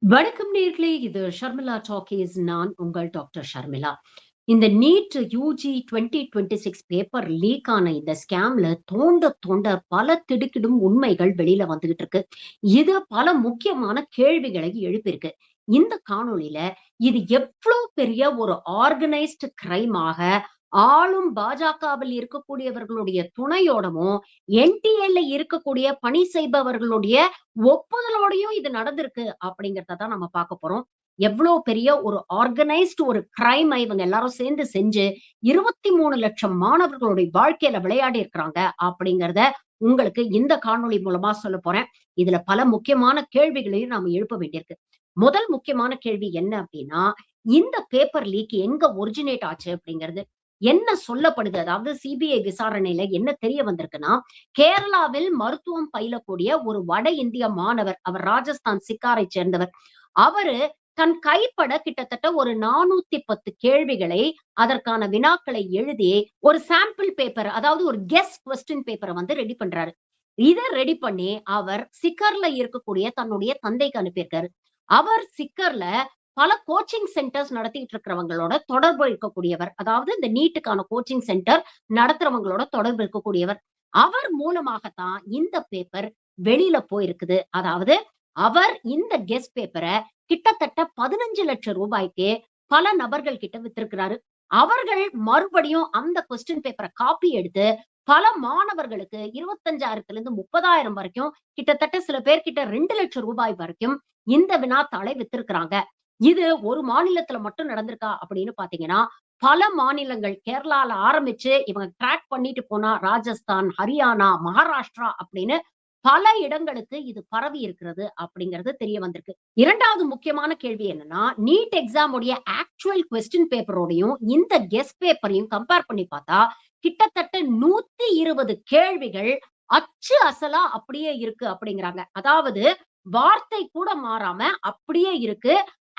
வணக்கம் நேர்களே. இது ஷர்மிளா டாக்கீஸ். நான் உங்கள் டாக்டர் ஷர்மிளா. இந்த நீட் யுஜி 2026 பேப்பர் லீக் ஆன இந்த ஸ்கேம்ல தோண்ட தோண்ட பல திடுக்கிடும் உண்மைகள் வெளியில வந்துகிட்டு இருக்கு. இது பல முக்கியமான கேள்விகளை எழுப்பியிருக்கு. இந்த காணொளியில இது எவ்ளோ பெரிய ஒரு ஆர்கனைஸ்டு கிரைமாக ஆளும் பாஜகவில் இருக்கக்கூடியவர்களுடைய துணையோடவும், என்டிஏல இருக்கக்கூடிய பணி செய்பவர்களுடைய ஒப்புதலோடையும் இது நடந்திருக்கு அப்படிங்கிறத தான் நம்ம பார்க்க போறோம். எவ்ளோ பெரிய ஒரு ஆர்கனைஸ்ட் ஒரு கிரைம இவங்க எல்லாரும் சேர்ந்து செஞ்சு 23,00,000 மாணவர்களுடைய வாழ்க்கையில விளையாடி இருக்கிறாங்க அப்படிங்கிறத உங்களுக்கு இந்த காணொளி மூலமா சொல்லப் போறேன். இதுல பல முக்கியமான கேள்விகளையும் நாம எழுப்ப வேண்டியிருக்கு. முதல் முக்கியமான கேள்வி என்ன அப்படின்னா, இந்த பேப்பர் லீக் எங்க ஒரிஜினேட் ஆச்சு அப்படிங்கிறது. என்ன சொல்லப்படுது? அதாவது சிபிஐ விசாரணையில என்ன தெரிய வந்திருக்குன்னா, கேரளாவில் மருத்துவம் பயிலக்கூடிய ஒரு வட இந்திய மாணவர். அவர் ராஜஸ்தான் சிக்காரைச் சேர்ந்தவர். அவரு தன் கைப்பட கிட்டத்தட்ட ஒரு 410 கேள்விகளை, அதற்கான வினாக்களை எழுதி, ஒரு சாம்பிள் பேப்பர் அதாவது ஒரு கெஸ் கொஸ்டின் பேப்பர வந்து ரெடி பண்றாரு. இத ரெடி பண்ணி அவர் சிக்கர்ல இருக்கக்கூடிய தன்னுடைய தந்தைக்கு அனுப்பியிருக்காரு. அவர் சிக்கர்ல பல கோச்சிங் சென்டர்ஸ் நடத்திட்டு இருக்கிறவங்களோட தொடர்பு இருக்கக்கூடியவர். அதாவது இந்த நீட்டுக்கான கோச்சிங் சென்டர் நடத்துறவங்களோட தொடர்பு இருக்கக்கூடியவர். அவர் மூலமாகத்தான் இந்த பேப்பர் வெளியில போயிருக்குது. அதாவது அவர் இந்த கெஸ் பேப்பர கிட்டத்தட்ட 15,00,000 ரூபாய்க்கு பல நபர்கள் கிட்ட வித்திருக்கிறாரு. அவர்கள் மறுபடியும் அந்த கொஸ்டின் பேப்பர காப்பி எடுத்து பல மாணவர்களுக்கு 25,000லிருந்து 30,000 வரைக்கும், கிட்டத்தட்ட சில பேர்கிட்ட 2,00,000 ரூபாய் வரைக்கும் இந்த வினாத்தாளை வித்திருக்கிறாங்க. இது ஒரு மாநிலத்துல மட்டும் நடந்திருக்கா அப்படின்னு பார்த்தீங்கன்னா, பல மாநிலங்கள் கேரளால ஆரம்பிச்சு இவங்க ட்ராக் பண்ணிட்டு போனா ராஜஸ்தான், ஹரியானா, மகாராஷ்டிரா அப்படின்னு பல இடங்களுக்கு இது பரவி இருக்கிறது அப்படிங்கிறது தெரிய வந்திருக்கு. 2வது முக்கியமான கேள்வி என்னன்னா, நீட் எக்ஸாம் உடைய ஆக்சுவல் கொஸ்டின் பேப்பரோடையும் இந்த கெஸ் பேப்பரையும் கம்பேர் பண்ணி பார்த்தா, கிட்டத்தட்ட 120 கேள்விகள் அச்சு அசலா அப்படியே இருக்கு அப்படிங்கிறாங்க. அதாவது வார்த்தை கூட மாறாம அப்படியே இருக்கு.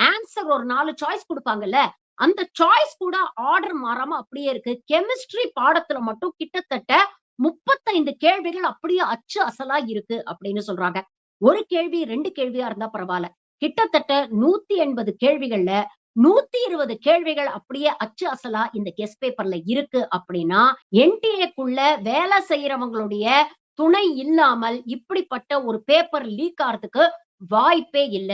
ஆன்சர் ஒரு 4 சாய்ஸ் குடுப்பாங்கல்ல, அந்த சாய்ஸ் கூட ஆர்டர் மாறாம அப்படியே இருக்கு. கெமிஸ்ட்ரி பாடத்துல மட்டும் கிட்டத்தட்ட 35 கேள்விகள் அப்படியே அச்சு அசலா இருக்கு அப்படின்னு சொல்றாங்க. 1 கேள்வி, 2 கேள்வியா இருந்தா பரவால்ல. கிட்டத்தட்ட 180 கேள்விகள்ல 120 கேள்விகள் அப்படியே அச்சு அசலா இந்த கெஸ் பேப்பர்ல இருக்கு அப்படின்னா, என்டிஏக்குள்ள வேலை செய்யறவங்களுடைய துணை இல்லாமல் இப்படிப்பட்ட ஒரு பேப்பர் லீக் ஆறதுக்கு வாய்ப்பே இல்ல.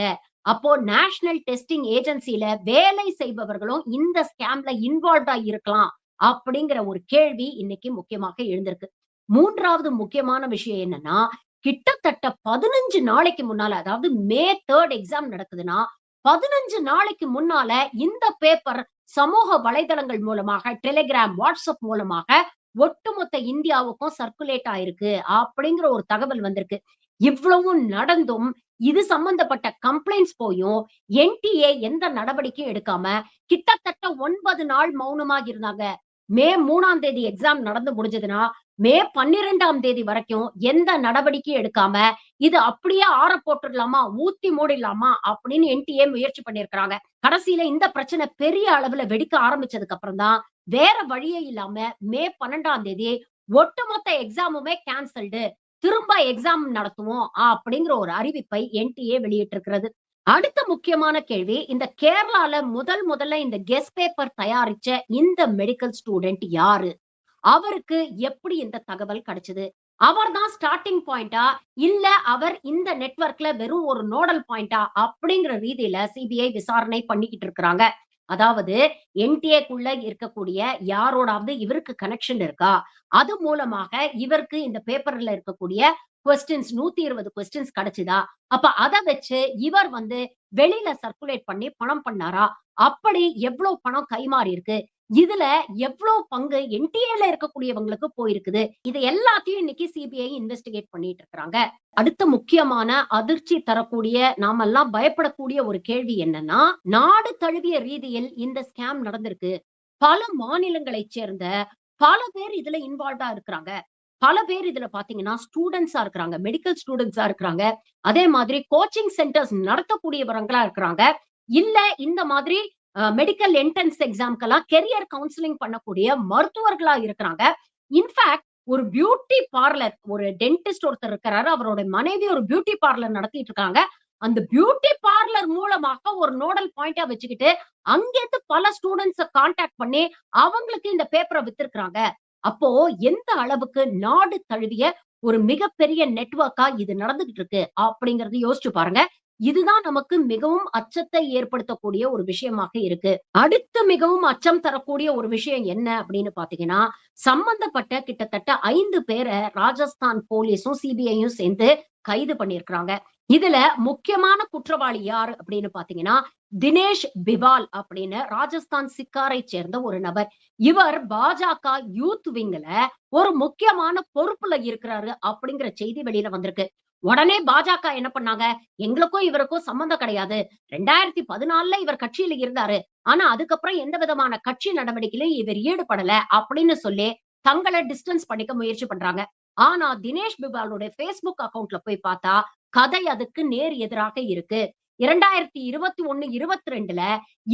அப்போ நேஷனல் டெஸ்டிங் ஏஜென்சில வேலை செய்பவர்களும் இந்த ஸ்கேம்ல இன்வால்வ்டா இருக்கலாம் அப்படிங்கிற ஒரு கேள்வி இன்னைக்கு முக்கியமாக எழுந்திருக்கு. 3வது முக்கியமான விஷயம் என்னன்னா, கிட்டத்தட்ட 15 நாளைக்கு முன்னால, அதாவது மே 3 எக்ஸாம் நடக்குதுன்னா, 15 நாளைக்கு முன்னால இந்த பேப்பர் சமூக வலைதளங்கள் மூலமாக, டெலிகிராம், வாட்ஸ்அப் மூலமாக ஒட்டுமொத்த இந்தியாவுக்கும் சர்க்குலேட் ஆயிருக்கு அப்படிங்கிற ஒரு தகவல் வந்திருக்கு. இவ்வளவும் நடந்தும் இது சம்பந்தப்பட்ட கம்ப்ளைண்ட்ஸ் போயும் என்டிஏ எந்த நடவடிக்கையும் எடுக்காம கிட்டத்தட்ட 9 நாள் மௌனமாக இருந்தாங்க. மே 3ஆம் தேதி எக்ஸாம் நடந்து முடிஞ்சதுன்னா, மே 12ஆம் தேதி வரைக்கும் எந்த நடவடிக்கையும் எடுக்காம, இது அப்படியே ஆற போட்டுடலாமா, ஊத்தி மூடிடலாமா அப்படின்னு என்டிஏ முயற்சி பண்ணியிருக்கிறாங்க. கடைசியில இந்த பிரச்சனை பெரிய அளவுல வெடிக்க ஆரம்பிச்சதுக்கு அப்புறம் தான், வேற வழியே இல்லாம மே 12ஆம் தேதி ஒட்டுமொத்த எக்ஸாமுமே கேன்சல்டு. திரும்ப எக்ஸாம் நடத்துவோம் அப்படிங்கிற ஒரு அறிவிப்பை என்டிஏ வெளியிட்டிருக்கிறது. அடுத்த முக்கியமான கேள்வி, இந்த கேரளால முதல்ல இந்த கெஸ் பேப்பர் தயாரிச்ச இந்த மெடிக்கல் ஸ்டூடண்ட் யாரு? அவருக்கு எப்படி இந்த தகவல் கிடைச்சது? அவர் தான் ஸ்டார்ட்டிங் பாயிண்டா? இல்ல அவர் இந்த நெட்வொர்க்ல வெறும் ஒரு நோடல் பாயிண்டா? அப்படிங்கிற ரீதியில சிபிஐ விசாரணை பண்ணிக்கிட்டு இருக்கிறாங்க. அதாவது என்டிஏக்குள்ள இருக்கக்கூடிய யாரோடாவது இவருக்கு கனெக்ஷன் இருக்கா? அது மூலமாக இவருக்கு இந்த பேப்பர்ல இருக்கக்கூடிய கொஸ்டின்ஸ் 120 கொஸ்டின்ஸ் கிடைச்சுதா? அப்ப அத வச்சு இவர் வந்து வெளியில சர்க்குலேட் பண்ணி பணம் பண்ணாரா? அப்படி எவ்ளோ பணம் கைமாறி இருக்கு? இதுல எவ்ளோ பங்கு என்டிஏல இருக்கக்கூடியவங்களுக்கு போயிருக்குது? இது எல்லாத்தையும் இன்னைக்கு சிபிஐ இன்வெஸ்டிகேட் பண்ணிட்டு இருக்காங்க. அடுத்த முக்கியமான அதிர்ச்சி தரக்கூடிய, நாமெல்லாம் பயப்படக்கூடிய ஒரு கேள்வி என்னன்னா, நாடு தழுவிய ரீதியில் இந்த ஸ்கேம் நடந்திருக்கு. பல மாநிலங்களைச் சேர்ந்த பல பேர் இதுல இன்வால்வ்டா இருக்கிறாங்க. பல பேர் இதுல பார்த்தீங்கன்னா, ஸ்டூடண்ட்ஸா இருக்கிறாங்க. மெடிக்கல் ஸ்டூடண்ட்ஸா இருக்கிறாங்க. அதே மாதிரி கோச்சிங் சென்டர்ஸ் நடத்தக்கூடியவங்களா இருக்கிறாங்க. இல்ல இந்த மாதிரி மெடிக்கல் என்ட்ரன்ஸ் எக்ஸாம்க்கெல்லாம் கெரியர் கவுன்சிலிங் பண்ணக்கூடிய மருத்துவர்களா இருக்கிறாங்க. இன்ஃபாக்ட் ஒரு பியூட்டி பார்லர், ஒரு டென்டிஸ்ட் ஒருத்தர் இருக்கிறாரு. அவரோட மனைவி ஒரு பியூட்டி பார்லர் நடத்திட்டு இருக்காங்க. அந்த பியூட்டி பார்லர் மூலமாக ஒரு நோடல் பாயிண்டா வச்சுக்கிட்டு அங்கேருந்து பல ஸ்டூடெண்ட்ஸ கான்டாக்ட் பண்ணி அவங்களுக்கு இந்த பேப்பரை வித்திருக்காங்க. அப்போ எந்த அளவுக்கு நாடு தழுவிய ஒரு மிகப்பெரிய நெட்வொர்க்கா இது நடந்துகிட்டு இருக்கு அப்படிங்கறத யோசிச்சு பாருங்க. இதுதான் நமக்கு மிகவும் அச்சத்தை ஏற்படுத்தக்கூடிய ஒரு விஷயமாக இருக்கு. அடுத்து மிகவும் அச்சம் தரக்கூடிய ஒரு விஷயம் என்ன அப்படின்னு பாத்தீங்கன்னா, சம்பந்தப்பட்ட கிட்டத்தட்ட 5 பேர ராஜஸ்தான் போலீஸும், சிபிஐயும் சேர்ந்து கைது பண்ணியிருக்கிறாங்க. இதுல முக்கியமான குற்றவாளி யாரு அப்படின்னு பாத்தீங்கன்னா, தினேஷ் பிவால் அப்படின்னு ராஜஸ்தான் சிக்காரை சேர்ந்த ஒரு நபர். இவர் பாஜக யூத் விங்ல ஒரு முக்கியமான பொறுப்புல இருக்கிறாரு அப்படிங்கிற செய்தி வெளியில வந்திருக்கு. உடனே பாஜக என்ன பண்ணாங்க? எங்களுக்கும் இவருக்கும் சம்மந்தம் கிடையாது. 2014ல இவர் கட்சியில இருந்தாரு. ஆனா அதுக்கப்புறம் எந்த விதமான கட்சி நடவடிக்கையிலும் இவர் ஈடுபடல அப்படின்னு சொல்லி தங்கள டிஸ்டன்ஸ் பண்ணிக்க முயற்சி பண்றாங்க. ஆனா தினேஷ் பிபாலுடைய Facebook அக்கவுண்ட்ல போய் பார்த்தா, கதை அதுக்கு நேர் எதிராக இருக்கு. 2021, 22ல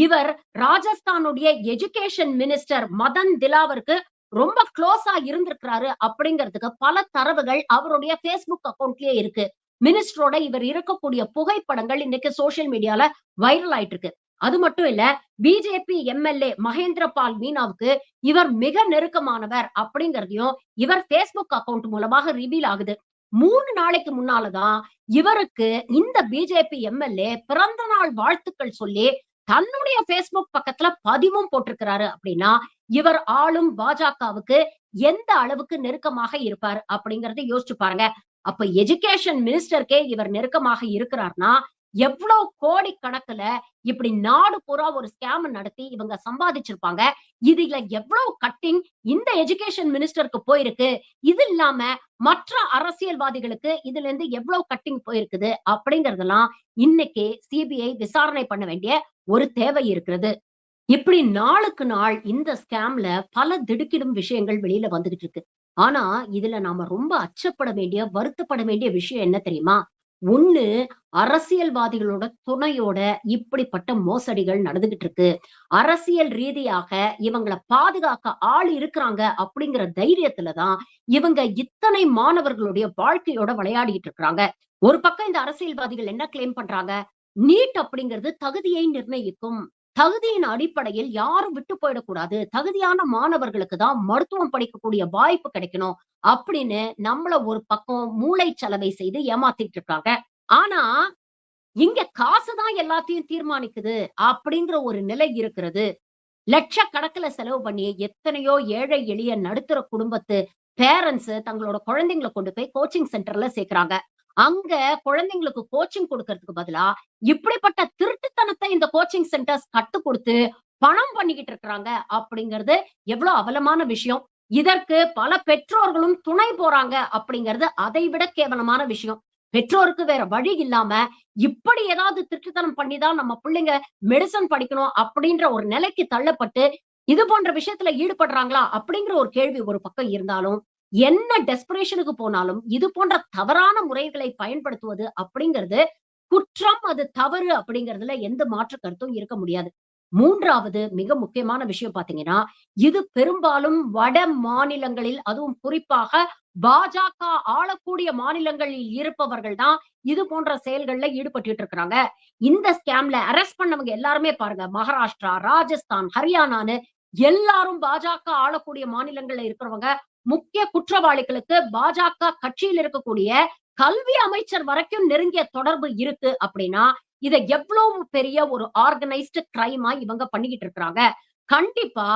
இவர் ராஜஸ்தானுடைய எஜுகேஷன் மினிஸ்டர் மதன் திலாவருக்கு ரொம்ப க்ளோஸா இருந்திருக்கிறாரு அப்படிங்கிறதுக்கு பல தரவுகள் அவருடைய Facebook அக்கவுண்ட்லயே இருக்கு. மினிஸ்டரோட இவர் இருக்கக்கூடிய புகைப்படங்கள் இன்னைக்கு சோசியல் மீடியால வைரல் ஆயிட்டு இருக்கு. அது மட்டும் இல்ல, பிஜேபி எம்எல்ஏ மகேந்திர பால் மீனாவுக்கு இவர் மிக நெருக்கமானவர் அப்படிங்கிறதையும் இவர் Facebook அக்கவுண்ட் மூலமாக ரிவீல் ஆகுது. 3 நாளைக்கு முன்னால தான் இவருக்கு இந்த பிஜேபி எம்எல்ஏ பிறந்த நாள் வாழ்த்துக்கள் சொல்லி தன்னுடைய Facebook பக்கத்துல பதிவும் போட்டிருக்கிறாரு அப்படின்னா, இவர் ஆளும் பாஜகவுக்கு எந்த அளவுக்கு நெருக்கமாக இருப்பார் அப்படிங்கறத யோசிச்சு பாருங்க. அப்ப எஜுகேஷன் மினிஸ்டருக்கே இவர் நெருக்கமாக இருக்கிறார்னா, எவ்வளவு கோடி கணக்குல இப்படி நாடு பூரா ஒரு ஸ்கேம் நடத்தி இவங்க சம்பாதிச்சிருப்பாங்க. இதுல எவ்வளவு கட்டிங் இந்த எஜுகேஷன் மினிஸ்டருக்கு போயிருக்கு. இது இல்லாம மற்ற அரசியல்வாதிகளுக்கு இதுல இருந்து எவ்வளவு கட்டிங் போயிருக்குது அப்படிங்கறதெல்லாம் இன்னைக்கு சிபிஐ விசாரணை பண்ண வேண்டிய ஒரு தேவை இருக்கிறது. இப்படி நாளுக்கு நாள் இந்த ஸ்கேம்ல பல திடுக்கிடும் விஷயங்கள் வெளியில வந்துகிட்டு இருக்கு. ஆனா இதுல நாம ரொம்ப அச்சப்பட வேண்டிய, வருத்தப்பட வேண்டிய விஷயம் என்ன தெரியுமா? ஒண்ணு, அரசியல்வாதிகளோட துணையோட இப்படிப்பட்ட மோசடிகள் நடந்துகிட்டு இருக்கு. அரசியல் ரீதியாக இவங்கள பாதுகாக்க ஆள் இருக்கிறாங்க அப்படிங்கிற தைரியத்துல தான் இவங்க இத்தனை மாணவர்களுடைய வாழ்க்கையோட விளையாடிட்டு இருக்காங்க. ஒரு பக்கம் இந்த அரசியல்வாதிகள் என்ன கிளைம் பண்றாங்க? நீட் அப்படிங்கிறது தகுதியை நிர்ணயிக்கும். தகுதியின் அடிப்படையில் யாரும் விட்டு போயிடக்கூடாது. தகுதியான மாணவர்களுக்கு தான் மருத்துவம் படிக்கக்கூடிய வாய்ப்பு கிடைக்கணும் அப்படின்னு நம்மள ஒரு பக்கம் மூளைச்சலவை செய்து ஏமாத்திட்டு இருக்காங்க. ஆனா, இங்க காசு தான் எல்லாத்தையும் தீர்மானிக்குது அப்படிங்கிற ஒரு நிலை இருக்கிறது. லட்சக்கணக்குல செலவு பண்ணி எத்தனையோ ஏழை எளிய நடுத்தர குடும்பத்து பேரண்ட்ஸ் தங்களோட குழந்தைங்கள கொண்டு போய் கோச்சிங் சென்டர்ல சேர்க்கிறாங்க. அங்க குழந்தைங்களுக்கு கோச்சிங் கொடுக்கறதுக்கு பதிலா இப்படிப்பட்ட திருட்டுத்தனத்தை இந்த கோச்சிங் சென்டர்ஸ் கத்து கொடுத்து பணம் பண்ணிக்கிட்டு இருக்கிறாங்க அப்படிங்கிறது எவ்வளவு அவலமான விஷயம். இதற்கு பல பெற்றோர்களும் துணை போறாங்க அப்படிங்கிறது அதை விட கேவலமான விஷயம். பெற்றோருக்கு வேற வழி இல்லாம இப்படி ஏதாவது திருட்டுத்தனம் பண்ணிதான் நம்ம பிள்ளைங்க மெடிசன் படிக்கணும் அப்படின்ற ஒரு நிலைக்கு தள்ளப்பட்டு இது போன்ற விஷயத்துல ஈடுபடுறாங்களா அப்படிங்கிற ஒரு கேள்வி ஒரு பக்கம் இருந்தாலும், என்ன டெஸ்பரேஷனுக்கு போனாலும் இது போன்ற தவறான முறைகளை பயன்படுத்துவது அப்படிங்கிறது குற்றம், அது தவறு அப்படிங்கிறதுல எந்த மாற்று கருத்தும் இருக்க முடியாது. 3வது மிக முக்கியமான விஷயம் பாத்தீங்கன்னா, இது பெரும்பாலும் வட மாநிலங்களில், அதுவும் குறிப்பாக பாஜக ஆளக்கூடிய மாநிலங்களில் இருப்பவர்கள் தான் இது போன்ற செயல்கள்ல ஈடுபட்டுட்டு இருக்கிறாங்க. இந்த ஸ்கேம்ல அரெஸ்ட் பண்ணவங்க எல்லாருமே பாருங்க, மகாராஷ்டிரா, ராஜஸ்தான், ஹரியானான்னு எல்லாரும் பாஜக ஆளக்கூடிய மாநிலங்கள்ல இருக்கிறவங்க. முக்கிய குற்றவாளிகளுக்கு பாஜக கட்சியில் இருக்கக்கூடிய கல்வி அமைச்சர் வரைக்கும் நெருங்கிய தொடர்பு இருக்கு அப்படின்னா, இத எவ்வளவு பெரிய ஒரு ஆர்கனைஸ்டு கிரைமா இவங்க பண்ணிக்கிட்டு இருக்காங்க. கண்டிப்பா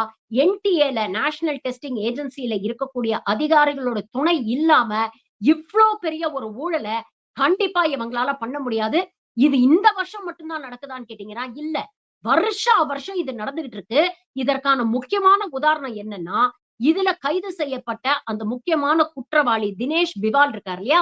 என்டிஏல, நேஷனல் டெஸ்டிங் ஏஜென்சில இருக்கக்கூடிய அதிகாரிகளோட துணை இல்லாம இவ்ளோ பெரிய ஒரு ஊழல கண்டிப்பா இவங்களால பண்ண முடியாது. இது இந்த வருஷம் மட்டும் தான் நடக்குதான்னு கேட்டீங்கன்னா, இல்ல. வருஷா வருஷம் இது நடந்துகிட்டு இருக்கு. இதற்கான முக்கியமான உதாரணம் என்னன்னா, இதுல கைது செய்யப்பட்ட அந்த முக்கியமான குற்றவாளி தினேஷ் பிவால் இருக்காரு இல்லையா?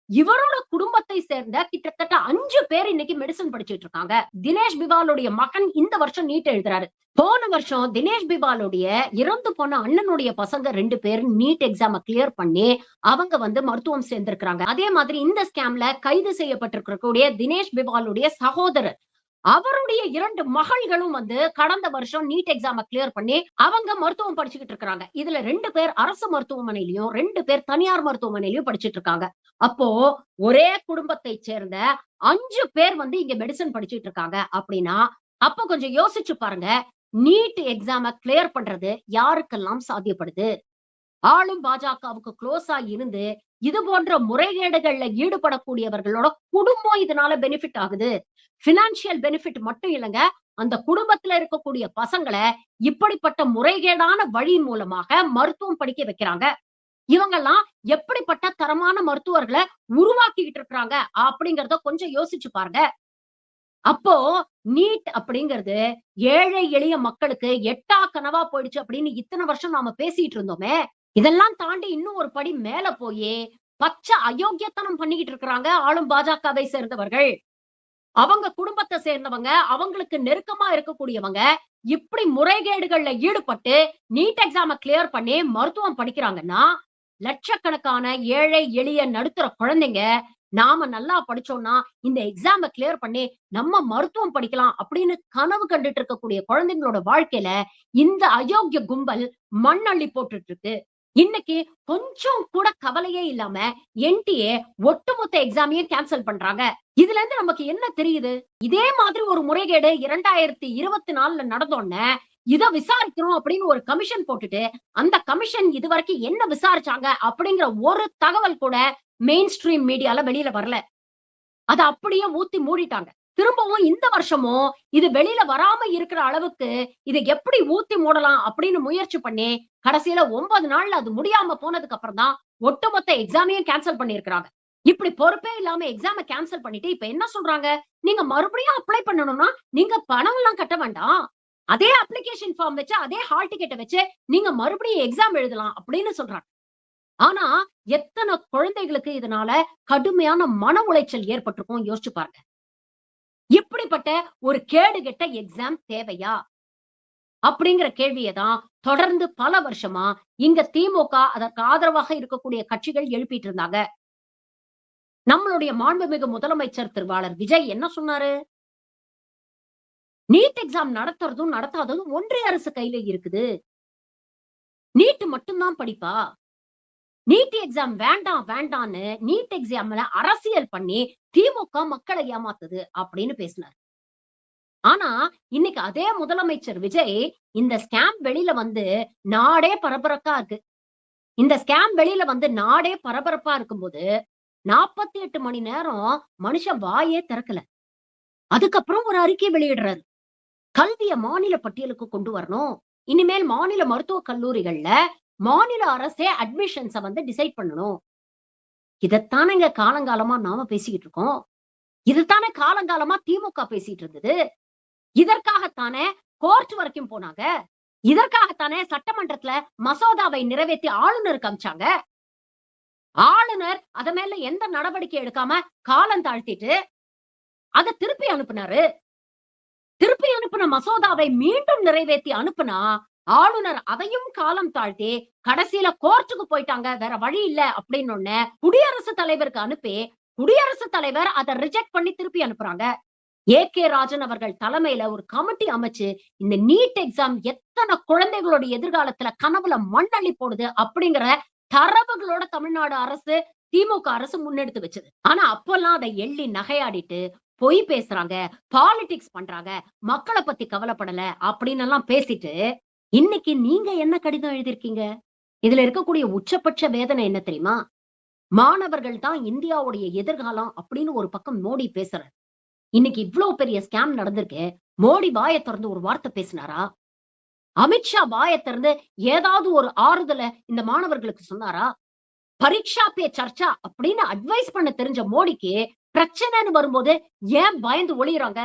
இவரோட குடும்பத்தை சேர்ந்த கிட்டத்தட்ட 5 பேர் இன்னைக்கு மெடிசின் படிச்சுட்டு இருக்காங்க. தினேஷ் பிவாலுடைய மகன் இந்த வருஷம் நீட் எழுதுறாரு. போன வருஷம் தினேஷ் பிவாலுடைய இறந்து போன அண்ணனுடைய பசங்க 2 பேர் நீட் எக்ஸாம கிளியர் பண்ணி அவங்க மருத்துவம் சேர்ந்திருக்கிறாங்க. அதே மாதிரி இந்த ஸ்கேம்ல கைது செய்யப்பட்டிருக்கக்கூடிய தினேஷ் பிவாலுடைய சகோதரர் அவருடைய 2 மகள்களும் வந்து கடந்த வருஷம் நீட் எக்ஸாம கிளியர் பண்ணி, அவங்க மருத்துவம் படிச்சுக்கிட்டு இருக்கிறாங்க. இதுல 2 பேர் அரசு மருத்துவமனையிலயும், 2 பேர் தனியார் மருத்துவமனையிலயும் படிச்சுட்டு இருக்காங்க. அப்போ ஒரே குடும்பத்தைச் சேர்ந்த 5 பேர் வந்து இங்க மெடிசின் படிச்சுட்டு இருக்காங்க அப்படின்னா, அப்ப கொஞ்சம் யோசிச்சு பாருங்க. நீட் எக்ஸாம கிளியர் பண்றது யாருக்கெல்லாம் சாத்தியப்படுது? ஆளும் பாஜகவுக்கு குளோஸா இருந்து, இது போன்ற முறைகேடுகள்ல ஈடுபடக்கூடியவர்களோட குடும்பம் இதனால பெனிஃபிட் ஆகுது. பினான்சியல் பெனிஃபிட் மட்டும் இல்லங்க. அந்த குடும்பத்துல இருக்கக்கூடிய பசங்கள இப்படிப்பட்ட முறைகேடான வழி மூலமாக மருத்துவம் படிக்க வைக்கிறாங்க. இவங்கெல்லாம் எப்படிப்பட்ட தரமான மருத்துவர்கள உருவாக்கிக்கிட்டு இருக்கிறாங்க அப்படிங்கிறத கொஞ்சம் யோசிச்சு பாருங்க. அப்போ நீட் அப்படிங்கிறது ஏழை எளிய மக்களுக்கு எட்டா கனவா போயிடுச்சு அப்படின்னு இத்தன வருஷம் நாம பேசிட்டு இருந்தோமே. இதெல்லாம் தாண்டி இன்னும் ஒரு படி மேல போயி, பச்சை அயோக்கியத்தனம் பண்ணிக்கிட்டு இருக்கிறாங்க ஆளும் பாஜகவை சேர்ந்தவர்கள். அவங்க குடும்பத்த சேர்ந்தவங்க, அவங்களுக்கு நெருக்கமா இருக்கக்கூடியவங்க, இப்படி முறைகேடுகள்ல ஈடுபட்டு நீட் எக்ஸாம கிளியர் பண்ணி மருத்துவம் படிக்கிறாங்கன்னா, லட்சக்கணக்கான ஏழை, எளிய, நடுத்தர குழந்தைங்க, நாம நல்லா படிச்சோம்னா, இந்த எக்ஸாம கிளியர் பண்ணி நம்ம மருத்துவம் படிக்கலாம் அப்படின்னு கனவு கண்டுட்டு இருக்கக்கூடிய குழந்தைங்களோட வாழ்க்கையில, இந்த அயோக்கிய கும்பல் மண் அள்ளி போட்டுட்டு இருக்கு. இன்னைக்கு கொஞ்சம் கூட கவலையே இல்லாம என்டிஏ ஒட்டுமொத்த எக்ஸாமையும் கேன்சல் பண்றாங்க. இதுல இருந்து நமக்கு என்ன தெரியுது? இதே மாதிரி ஒரு முறைகேடு 2024ல நடந்தோன்ன, இத விசாரிக்கிறோம் அப்படின்னு ஒரு கமிஷன் போட்டுட்டு, அந்த கமிஷன் இதுவரைக்கும் என்ன விசாரிச்சாங்க அப்படிங்கிற ஒரு தகவல் கூட மெயின் ஸ்ட்ரீம் மீடியால வெளியில வரல. அத அப்படியே ஊத்தி மூடிட்டாங்க. திரும்பவும் இந்த வருஷமும் இது வெளியில வராம இருக்கிற அளவுக்கு இத எப்படி ஊத்தி மூடலாம் அப்படின்னு முயற்சி பண்ணி, கடைசியில 9 நாள்ல அது முடியாம போனதுக்கு அப்புறம் தான் ஒட்டுமொத்த எக்ஸாமையும் கேன்சல் பண்ணியிருக்கிறாங்க. இப்படி பொறுப்பே இல்லாம எக்ஸாம கேன்சல் பண்ணிட்டு இப்ப என்ன சொல்றாங்க? நீங்க மறுபடியும் அப்ளை பண்ணணும்னா, நீங்க பணம் எல்லாம் கட்ட வேண்டாம். அதே அப்ளிகேஷன் ஃபார்ம் வச்சு, அதே ஹால் டிக்கெட்ட வச்சு நீங்க மறுபடியும் எக்ஸாம் எழுதலாம் அப்படின்னு சொல்றாங்க. ஆனா, எத்தன குழந்தைகளுக்கு இதனால கடுமையான மன உளைச்சல் ஏற்பட்டிருக்கும் யோசிச்சு பாருங்க. இப்படிப்பட்ட ஒரு கேடுகெட்ட எக்ஸாம் தேவையா? அப்படிங்கிற கேள்விய தான் தொடர்ந்து பல வருஷமா இங்க திமுக அதற்கு ஆதரவாக இருக்கக்கூடிய கட்சிகள் எழுப்பிட்டு இருந்தாங்க. நம்மளுடைய மாண்புமிகு முதலமைச்சர் திருவாளர் விஜய் என்ன சொன்னாரு? நீட் எக்ஸாம் நடத்துறதும், நடத்தாததும் ஒன்றிய அரசு கையில இருக்குது. நீட் மட்டும் தான் படிப்பா? நீட் எக்ஸாம் வேண்டாம் வேண்டான்னு நீட் எக்ஸாம்ல அரசியல் பண்ணி திமுக மக்களை ஏமாத்துது அப்படின்னு பேசினார். ஆனா, இன்னைக்கு அதே முதலமைச்சர் விஜய் இந்த ஸ்கேம் வெளியில வந்து நாடே பரபரப்பா இருக்கு. இந்த ஸ்கேம் வெளியில வந்து நாடே பரபரப்பா இருக்கும்போது 48 மணி நேரம் மனுஷன் வாயே திறக்கல. அதுக்கப்புறம் ஒரு அறிக்கை வெளியிடுறாரு. கல்விய மாநில பட்டியலுக்கு கொண்டு வரணும். இனிமேல் மாநில மருத்துவக் கல்லூரிகள்ல மாநில அரசே அட்மிஷன்ஸ வந்து டிசைட் பண்ணணும். இதத்தானேங்க காலங்காலமா நாம பேசிக்கிட்டு இருக்கோம். இதுதானே காலங்காலமா திமுக பேசிட்டு இருந்தது. இதற்காகத்தானே கோர்ட் வரைக்கும் போனாங்க. இதற்காகத்தானே சட்டமன்றத்துல மசோதாவை நிறைவேத்தி ஆளுநருக்கு அனுப்பிச்சாங்க. ஆளுநர் அத மேல எந்த நடவடிக்கை எடுக்காம காலம் தாழ்த்திட்டு அத திருப்பி அனுப்புனாரு. திருப்பி அனுப்புன மசோதாவை மீண்டும் நிறைவேத்தி அனுப்புனா, ஆளுநர் அதையும் காலம் தாழ்த்தி கடைசியில கோர்ட்டுக்கு போயிட்டாங்க. வேற வழி இல்ல அப்படின்னோனே குடியரசுத் தலைவருக்கு அனுப்பி, குடியரசுத் தலைவர் அத ரிஜெக்ட் பண்ணி திருப்பி அனுப்புறாங்க. ஏ.கே. ராஜன் அவர்கள் தலைமையில ஒரு கமிட்டி அமைச்சு, இந்த நீட் எக்ஸாம் எத்தன குழந்தைகளுடைய எதிர்காலத்துல கனவுல மண் அள்ளி போடுது அப்படிங்கிற தரவுகளோட தமிழ்நாடு அரசு, திமுக அரசு முன்னெடுத்து வச்சது. ஆனா அப்பல்லாம் அத எள்ளி நகையாடிட்டு, பொய் பேசுறாங்க, பாலிடிக்ஸ் பண்றாங்க, மக்கள பத்தி கவலைப்படல அப்படின்னு எல்லாம் பேசிட்டு, இன்னைக்கு நீங்க என்ன கடிதம் எழுதியிருக்கீங்க? இதுல இருக்கக்கூடிய உச்சபட்ச வேதனை என்ன தெரியுமா? மாணவர்கள் தான் இந்தியாவுடைய எதிர்காலம் அப்படின்னு ஒரு பக்கம் மோடி பேசுறாரு. இன்னைக்கு இவ்ளோ பெரிய ஸ்கேம் நடந்திருக்கு. மோடி வாய தொறந்து ஒரு வார்த்தை பேசினாரா? அமித்ஷா வாய திறந்து ஏதாவது ஒரு ஆறுதல இந்த மாணவர்களுக்கு சொன்னாரா? பரீட்சா பே சர்ச்சா அப்படின்னு அட்வைஸ் பண்ண தெரிஞ்ச மோடிக்கு பிரச்சனைன்னு வரும்போது ஏன் பயந்து ஒளியுறாங்க?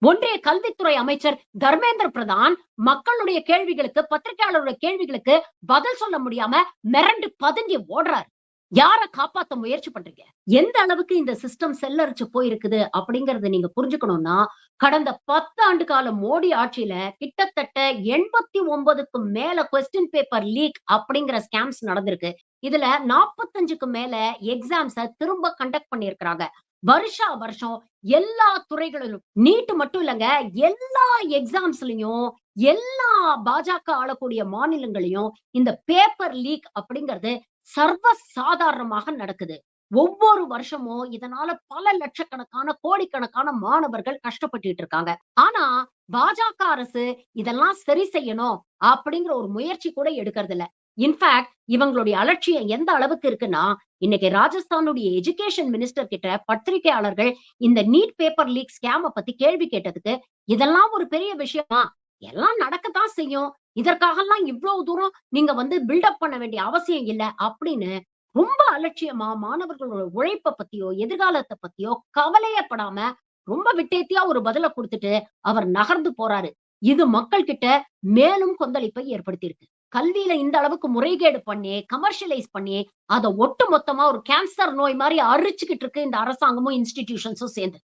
ஒன்றிய கல்வித்துறை அமைச்சர் தர்மேந்திர பிரதான் மக்களுடைய கேள்விகளுக்கு, பத்திரிகையாளருடைய கேள்விகளுக்கு பதில் சொல்ல முடியாம மிரண்டு பதுங்கி ஓடுறாரு. யார காப்பாத்த முயற்சி பண்றீங்க? எந்த அளவுக்கு இந்த சிஸ்டம் செல்லரிச்சு போயிருக்குது அப்படிங்கறத நீங்க புரிஞ்சுக்கணும்னா, கடந்த 10 ஆண்டு கால மோடி ஆட்சியில கிட்டத்தட்ட 89க்கும் மேல கொஸ்டின் பேப்பர் லீக் அப்படிங்கிற ஸ்கேம்ஸ் நடந்திருக்கு. இதுல 45க்கு மேல எக்ஸாம்ஸ திரும்ப கண்டக்ட் பண்ணியிருக்கிறாங்க. வருஷா வருஷம் எல்லா துறைகளிலும் நீட் மட்டும் இல்லங்க, எல்லா எக்ஸாம்ஸ்லயும், எல்லா பாஜக ஆளக்கூடிய மாநிலங்களையும் இந்த பேப்பர் லீக் அப்படிங்கிறது சர்வ சாதாரணமாக நடக்குது. ஒவ்வொரு வருஷமும் இதனால பல லட்சக்கணக்கான, கோடிக்கணக்கான மாணவர்கள் கஷ்டப்பட்டுட்டு இருக்காங்க. ஆனா, பாஜக அரசு இதெல்லாம் சரி செய்யணும் அப்படிங்கிற ஒரு முயற்சி கூட எடுக்கிறது இல்ல. இன்ஃபாக்ட் இவங்களுடைய அலட்சியம் எந்த அளவுக்கு இருக்குன்னா, இன்னைக்கு ராஜஸ்தானுடைய எஜுகேஷன் மினிஸ்டர் கிட்ட பத்திரிகையாளர்கள் இந்த நீட் பேப்பர் லீக் ஸ்கேம பத்தி கேள்வி கேட்டதுக்கு, இதெல்லாம் ஒரு பெரிய விஷயமா? எல்லாம் நடக்கத்தான் செய்யும். இதற்காகலாம் இவ்வளவு தூரம் நீங்க பில்டப் பண்ண வேண்டிய அவசியம் இல்ல அப்படின்னு ரொம்ப அலட்சியமா மாணவர்களோட உழைப்ப பத்தியோ, எதிர்காலத்த பத்தியோ கவலையே படாம ரொம்ப விட்டேத்தியா ஒரு பதில குடுத்துட்டு அவர் நகர்ந்து போறாரு. இது மக்கள் கிட்ட மேலும் கொந்தளிப்பை ஏற்படுத்தியிருக்கு. கல்வியில இந்த அளவுக்கு முறைகேடு பண்ணி, கமர்ஷியலைஸ் பண்ணி, அத ஒட்டு மொத்தமா ஒரு கேன்சர் நோய் மாரி அரிச்சுக்கிட்டு இருக்கு இந்த அரசாங்கமும், இன்ஸ்டிடியூஷன்ஸும் சேர்ந்து.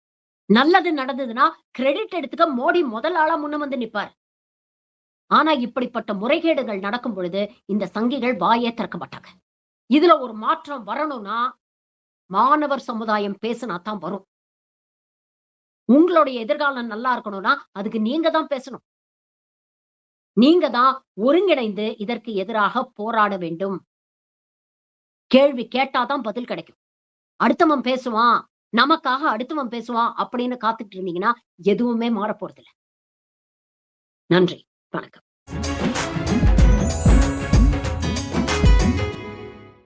நல்லது நடந்ததுன்னா, கிரெடிட் எடுத்துக்க மோடி முதல் ஆளா முன்ன வந்து நிப்பாரு. ஆனா இப்படிப்பட்ட முறைகேடுகள் நடக்கும் பொழுது, இந்த சங்கிகள் வாயே திறக்க மாட்டாங்க. இதுல ஒரு மாற்றம் வரணும்னா, மாணவர் சமுதாயம் பேசுனா தான் வரும். உங்களுடைய எதிர்காலம் நல்லா இருக்கணும்னா, அதுக்கு நீங்க தான் பேசணும். நீங்க தான் ஒருங்கிணைந்து இதற்கு எதிராக போராட வேண்டும். கேள்வி கேட்டா தான் பதில் கிடைக்கும். அடுத்தவன் பேசுவான், நமக்காக அடுத்தவன் பேசுவான் அப்படின்னு காத்துட்டு இருந்தீங்கன்னா, எதுவுமே மாறப்போறதில்ல. நன்றி. வணக்கம்.